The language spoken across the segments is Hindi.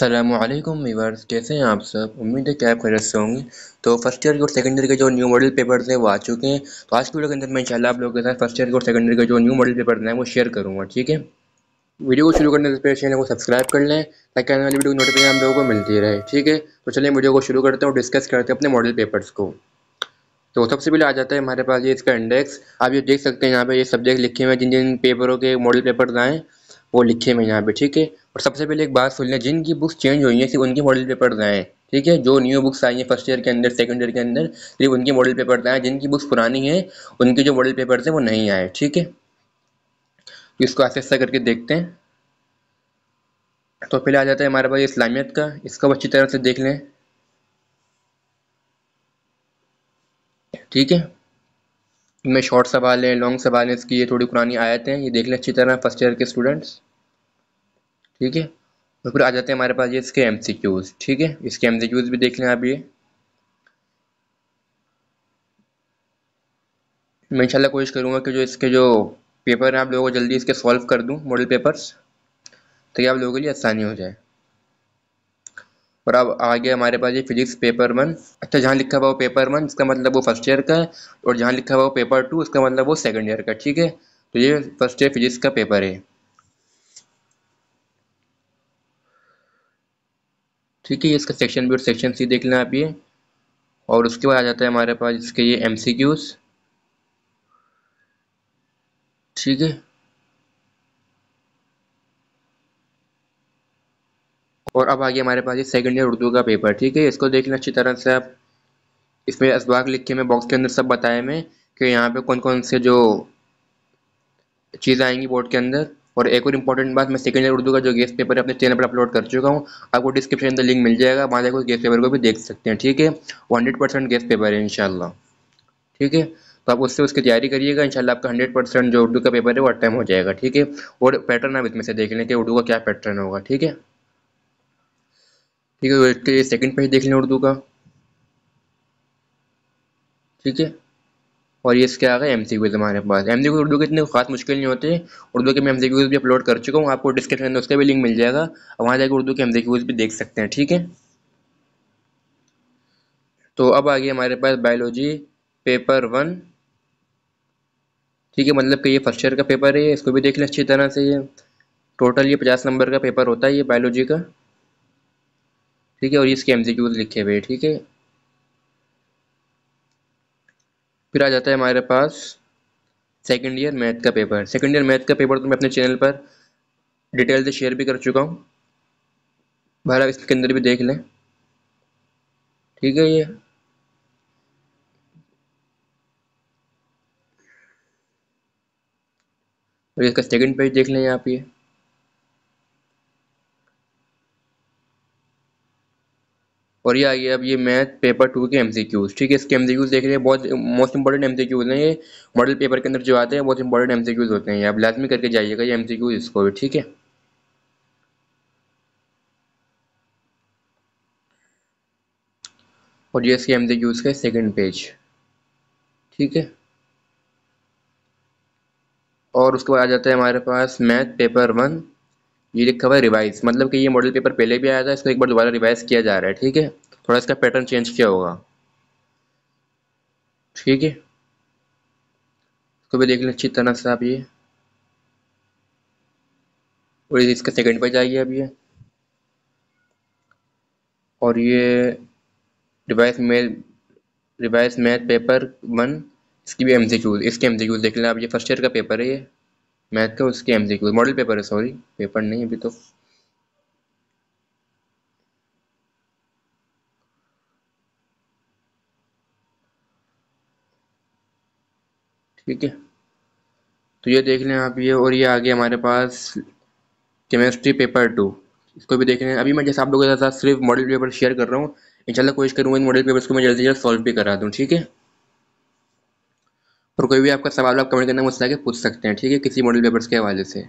अस्सलामुअलैकुम व्यूअर्स, कैसे हैं आप सब। उम्मीद है कि आप खैरियत से होंगे। तो फर्स्ट ईयर के और सेकंड ईयर के जो न्यू मॉडल पेपर्स हैं वो आ चुके हैं। तो आज की वीडियो के अंदर मैं इंशाल्लाह आप लोगों के साथ फर्स्ट ईयर के और सेकंड ईयर के जो न्यू मॉडल पेपर्स हैं वो शेयर करूँगा, ठीक है। वीडियो को शुरू करने से पहले चैनल को सब्सक्राइब कर लें ताकि आने वाली वीडियो की नोटिफिकेशन आप लोगों को मिलती रहे, ठीक है। तो चलिए वीडियो को शुरू करते हैं और डिस्कस करते हैं अपने मॉडल पेपर्स को। तो सबसे पहले आ जाता है हमारे पास ये इसका इंडेक्स। आप ये देख सकते हैं यहाँ पे ये सब्जेक्ट लिखे हुए हैं, जिन जिन पेपरों के मॉडल पेपर्स आए वो लिखे हुए हैं यहाँ पे, ठीक है। और सबसे पहले एक बात सुन लें, जिनकी बुक्स चेंज हुई हैं सिर्फ उनके मॉडल पेपर्स आए हैं, ठीक है। जो न्यू बुक्स आई हैं फर्स्ट ईयर के अंदर सेकंड ईयर के अंदर सिर्फ उनके मॉडल पेपर्स आए हैं। जिनकी बुक्स पुरानी हैं उनके जो मॉडल पेपर्स हैं वो नहीं आए, ठीक है। तो इसको आहिस्ता आहिस्ता करके देखते हैं। तो पहले आ जाता है हमारे पास इस्लामियत का। इसको अच्छी तरह से देख लें, ठीक है। इनमें शॉर्ट सवाल है, लॉन्ग सवाल है, इसकी ये थोड़ी पुरानी आयत हैं, ये देख लें अच्छी तरह फर्स्ट ईयर के स्टूडेंट्स, ठीक है। और फिर आ जाते हैं हमारे पास ये इसके एमसीक्यूज, ठीक है। इसके एमसीक्यूज भी देख लें आप। ये मैं इंशाल्लाह कोशिश करूंगा कि जो इसके जो पेपर हैं आप लोगों को जल्दी इसके सॉल्व कर दूं, मॉडल पेपर्स, ताकि आप लोगों के लिए आसानी हो जाए। और अब आगे हमारे पास ये फिजिक्स पेपर 1। अच्छा, जहाँ लिखा हुआ वो पेपर 1 इसका मतलब वो फर्स्ट ईयर का है, और जहाँ लिखा हुआ वो पेपर 2 इसका मतलब वो सेकंड ईयर का, ठीक है। तो ये फर्स्ट ईयर फिजिक्स का पेपर है, ठीक है। ये इसका सेक्शन बी और सेक्शन सी देख लें आप ये। और उसके बाद आ जाता है हमारे पास इसके ये एमसीक्यूज, ठीक है। और अब आ गया हमारे पास ये सेकंड ईयर उर्दू का पेपर, ठीक है। इसको देख लें अच्छी तरह से आप। इसमें असबाक लिखे में बॉक्स के अंदर सब बताए में कि यहाँ पे कौन कौन से जो चीज़ें आएंगी बोर्ड के अंदर। और एक और इम्पॉर्टेंट बात, मैं सेकंड ईयर उर्दू का जो गेस्ट पेपर है अपने चैनल पर अपलोड कर चुका हूँ। आपको डिस्क्रिप्शन में लिंक मिल जाएगा, वहाँ जाकर गेस्ट पेपर को भी देख सकते हैं, ठीक है। 100% गेस्ट पेपर है इंशाल्लाह, ठीक है। तो आप उससे उसकी तैयारी करिएगा, इंशाल्लाह आपका 100% जो उर्दू का पेपर है वो अटेम्प्ट हो जाएगा, ठीक है। और पैटर्न आप इसमें से देख लें कि उर्दू का क्या पैटर्न होगा, ठीक है। ठीक है, तो इसके सेकंड पेज देख लें उर्दू का, ठीक है। और ये इसके आ गए एमसीक्यूज हमारे पास। एमसीक्यूज उर्दू के इतने खास मुश्किल नहीं होते। उर्दू के मैं एमसीक्यूज भी अपलोड कर चुका हूँ, आपको डिस्क्रिप्शन में उसका भी लिंक मिल जाएगा, वहाँ जाकर उर्दू के एमसीक्यूज भी देख सकते हैं, ठीक है। तो अब आ गया हमारे पास बायोलॉजी पेपर 1, ठीक है। मतलब कि ये फर्स्ट ईयर का पेपर है, इसको भी देख लें अच्छी तरह से। ये टोटल ये 50 नंबर का पेपर होता है ये बायोलॉजी का, ठीक है। और इसके एमसीक्यूज लिखे हुए, ठीक है। फिर आ जाता है हमारे पास सेकेंड ईयर मैथ का पेपर। सेकेंड ईयर मैथ का पेपर तो मैं अपने चैनल पर डिटेल से शेयर भी कर चुका हूँ, बहरहाल इसके अंदर भी देख लें, ठीक है। ये और इसका सेकंड पेज देख लें यहाँ पे। और ये आ गया अब ये मैथ पेपर 2 के एमसीक्यूज, ठीक है। इसके एमसीक्यूज देख रहे हैं, बहुत मोस्ट इंपॉर्टेंट एमसीक्यूज हैं ये। मॉडल पेपर के अंदर जो आते हैं बहुत इंपॉर्टेंट एमसीक्यूज होते हैं, ये आप लाजमी करके जाइएगा ये एमसीक्यूज इसको भी, ठीक है। और ये इसके एमसीक्यूज का सेकंड पेज, ठीक है। और उसके बाद आ जाता है हमारे पास मैथ पेपर 1। ये लिखा हुआ है रिवाइज, मतलब कि ये मॉडल पेपर पहले भी आया था, इसको एक बार दोबारा रिवाइज किया जा रहा है, ठीक है। थोड़ा इसका पैटर्न चेंज किया होगा, ठीक है। इसको भी देख लें अच्छी तरह से आप ये। और इसका सेकंड पेज आ गया अब ये। और ये रिवाइज में रिवाइज मैथ पेपर 1, इसकी भी एमसीक्यूज, इसके एमसीक्यूज देख लें आप। ये फर्स्ट ईयर का पेपर है ये मैथ का, उसके एमसीक्यूज, मॉडल पेपर है, सॉरी पेपर नहीं अभी तो, ठीक है। तो ये देख लें आप ये। और ये आ गया हमारे पास केमिस्ट्री पेपर 2। इसको भी देख लें। अभी मैं जैसे आप लोगों के साथ सिर्फ मॉडल पेपर शेयर कर रहा हूँ, इंशाल्लाह कोशिश करूँगा इन मॉडल पेपर्स को मैं जल्द से जल्द सॉल्व भी करा दूँ, ठीक है। और कोई भी आपका सवाल आप कमेंट करना मुझसे आके पूछ सकते हैं, ठीक है, किसी मॉडल पेपर्स के हवाले से।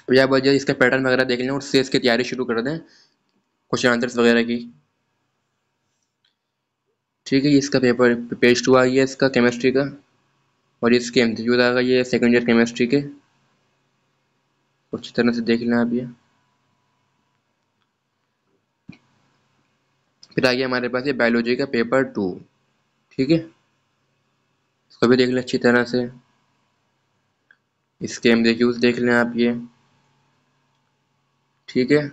तो या वजह इसका पैटर्न वगैरह देख लें और उससे इसकी तैयारी शुरू कर दें, क्वेश्चन आंसर्स वगैरह की, ठीक है। ये इसका पेपर पेज 2 आ गया इसका केमिस्ट्री का। और इसके एमसीक्यूज आ गए ये सेकंड ईयर केमिस्ट्री के, अच्छी तरह से देख लें आप ये। फिर आ गया हमारे पास ये बायोलॉजी का पेपर 2। ठीक है, इसको भी देख लें अच्छी तरह से। इसके एमसीक्यूज देख लें आप ये। ठीक है,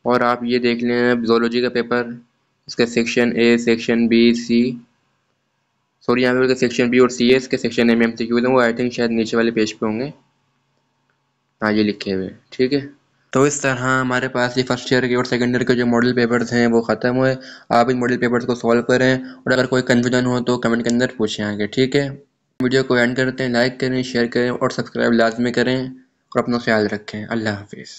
और आप ये देख लें जोलॉजी का पेपर, इसका section A, section B, C, sorry यहाँ पे सेक्शन बी और सी है, इसके सेक्शन ए में एमसीक्यूज हैं, वो आई थिंक शायद नीचे वाले पेज पे होंगे। हाँ, ये लिखे हुए। ठीक है, तो इस तरह हमारे पास ये फर्स्ट ईयर के और सेकंड ईयर के जो मॉडल पेपर्स हैं वो ख़त्म हुए। आप इन मॉडल पेपर्स को सॉल्व करें, और अगर कोई कन्फ्यूजन हो तो कमेंट के अंदर पूछें आगे। ठीक है, वीडियो को एंड करते हैं, लाइक करें, शेयर करें और सब्सक्राइब लाजमी करें, और अपना ख्याल रखें। अल्लाह हाफिज़।